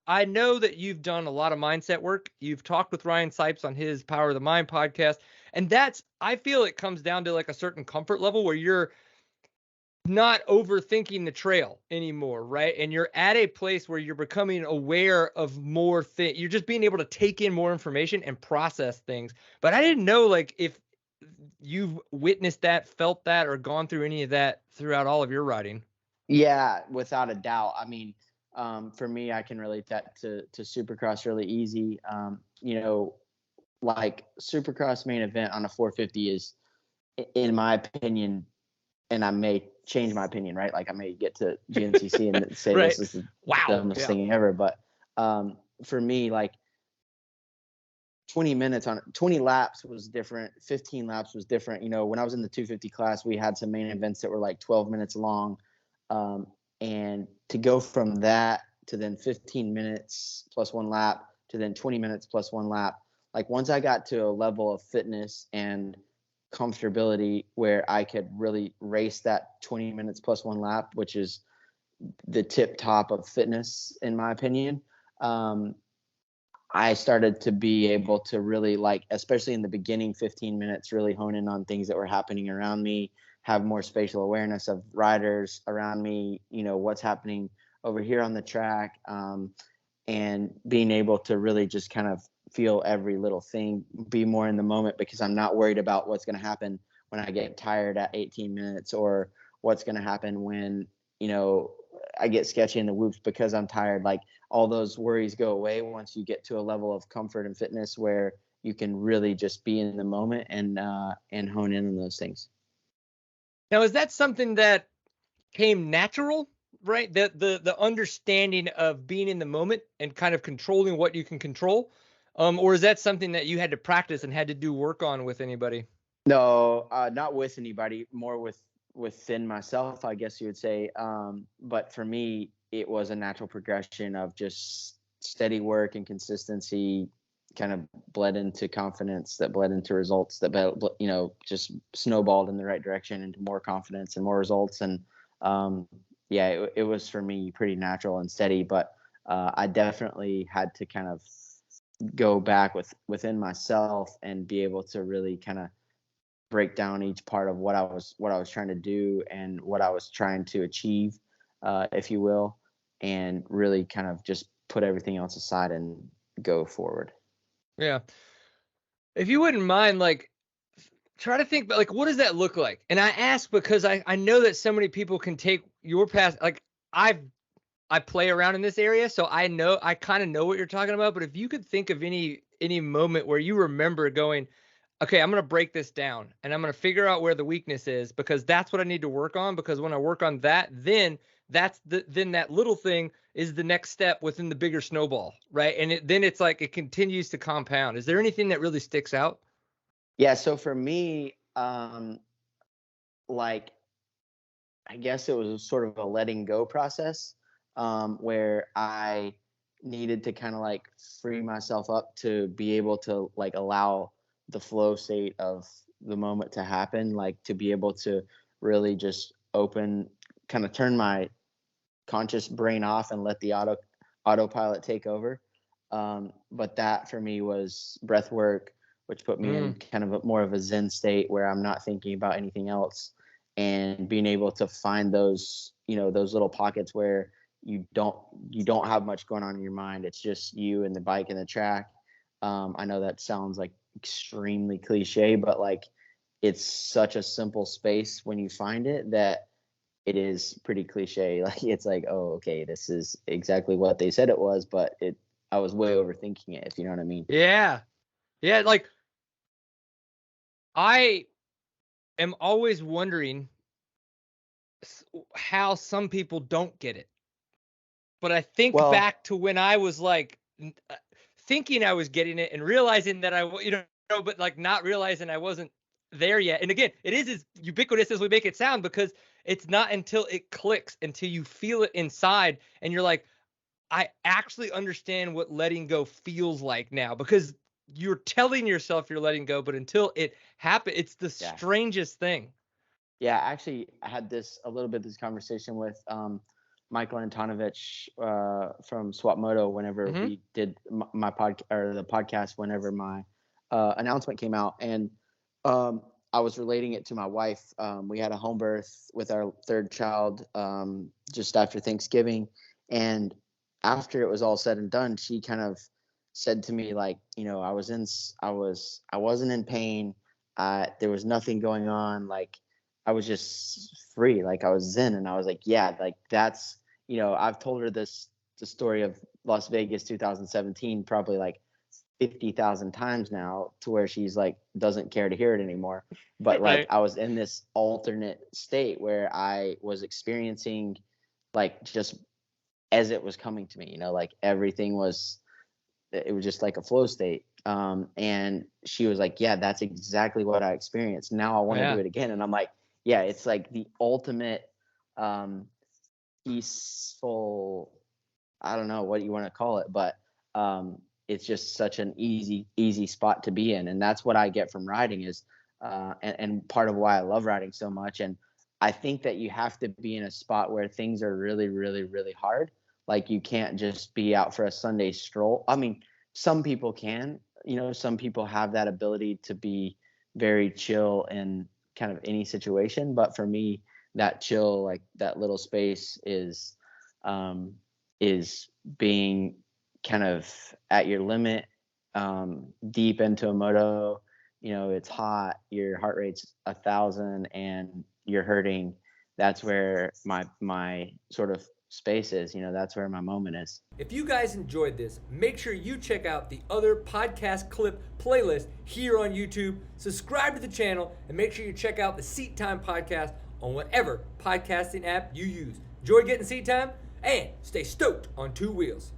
I know that you've done a lot of mindset work. You've talked with Ryan Sipes on his Power of the Mind podcast. And I feel it comes down to like a certain comfort level where you're not overthinking the trail anymore, right? And you're at a place where you're becoming aware of more things. You're just being able to take in more information and process things. But I didn't know like if you've witnessed that, felt that, or gone through any of that throughout all of your riding. Yeah, without a doubt. I mean, for me, I can relate that to Supercross really easy. Like Supercross main event on a 450 is, in my opinion, and I may change my opinion, right? Like I may get to GNCC and say right. this is the Wow. dumbest thing ever. But for me, like 20 laps was different. 15 laps was different. When I was in the 250 class, we had some main events that were like 12 minutes long. And to go from that to then 15 minutes plus one lap to then 20 minutes plus one lap, like once I got to a level of fitness and comfortability where I could really race that 20 minutes plus one lap, which is the tip top of fitness, in my opinion, I started to be able to really, like, especially in the beginning 15 minutes, really hone in on things that were happening around me, have more spatial awareness of riders around me, what's happening over here on the track, and being able to really just kind of feel every little thing, be more in the moment, because I'm not worried about what's going to happen when I get tired at 18 minutes or what's going to happen when, I get sketchy in the whoops because I'm tired. Like all those worries go away once you get to a level of comfort and fitness where you can really just be in the moment and hone in on those things. Now, is that something that came natural, right? The understanding of being in the moment and kind of controlling what you can control, or is that something that you had to practice and had to do work on with anybody? No, not with anybody. More within myself, I guess you would say. But for me, it was a natural progression of just steady work and consistency, kind of bled into confidence, that bled into results, that just snowballed in the right direction into more confidence and more results. And it was for me pretty natural and steady. But I definitely had to kind of go back within myself and be able to really kind of break down each part of what I was trying to do and what I was trying to achieve, if you will, and really kind of just put everything else aside and go forward. Yeah. If you wouldn't mind, like, try to think about, like, what does that look like? And I ask because I know that so many people can take your past, like, I play around in this area, so I kind of know what you're talking about. But if you could think of any moment where you remember going, okay, I'm going to break this down and I'm going to figure out where the weakness is, because that's what I need to work on. Because when I work on that, then then that little thing is the next step within the bigger snowball, right? And then it's like it continues to compound. Is there anything that really sticks out? Yeah. So for me, like, I guess it was sort of a letting go process, where I needed to kind of like free myself up to be able to like allow the flow state of the moment to happen, like to be able to really just kind of turn my conscious brain off and let the autopilot take over. But that for me was breath work, which put me in kind of more of a Zen state where I'm not thinking about anything else, and being able to find those little pockets where you don't have much going on in your mind. It's just you and the bike and the track. I know that sounds like extremely cliche, but like it's such a simple space when you find it that it is pretty cliche. Like it's like, oh, okay, this is exactly what they said it was, but I was way overthinking it, if you know what I mean. Yeah. Yeah. Like I am always wondering how some people don't get it. But I think Well, back to when I was like thinking I was getting it and realizing that but like not realizing I wasn't there yet. And again, it is as ubiquitous as we make it sound, because it's not until it clicks, until you feel it inside and you're like, I actually understand what letting go feels like now, because you're telling yourself you're letting go, but until it happens, it's the strangest thing. Yeah, actually, I had this conversation with Michael Antonovich from Swapmoto whenever Mm-hmm. we did my podcast or the podcast whenever my announcement came out, and um, I was relating it to my wife. We had a home birth with our third child just after Thanksgiving, and after it was all said and done, she kind of said to me like, you know, I wasn't in pain. There was nothing going on. Like I was just free, like I was zen, and I was like, yeah, like that's, you know, I've told her the story of Las Vegas 2017 probably like 50,000 times now, to where she's like doesn't care to hear it anymore. But like Right. I was in this alternate state where I was experiencing like just as it was coming to me, you know, like everything was, it was just like a flow state. And she was like, yeah, that's exactly what I experienced. Now I want to do Yeah. it again. And I'm like, yeah, it's like the ultimate um, peaceful, I don't know what you want to call it, but it's just such an easy spot to be in. And that's what I get from riding is, and part of why I love riding so much. And I think that you have to be in a spot where things are really hard. Like you can't just be out for a Sunday stroll. I mean, some people can, you know, some people have that ability to be very chill in kind of any situation. But for me, that chill, like that little space um, is being kind of at your limit, deep into a moto. You know, it's hot, your heart rate's 1,000 and you're hurting. That's where my sort of space is. You know, that's where my moment is. If you guys enjoyed this, make sure you check out the other podcast clip playlist here on YouTube. Subscribe to the channel and make sure you check out the Seat Time podcast on whatever podcasting app you use. Enjoy getting seat time and stay stoked on two wheels.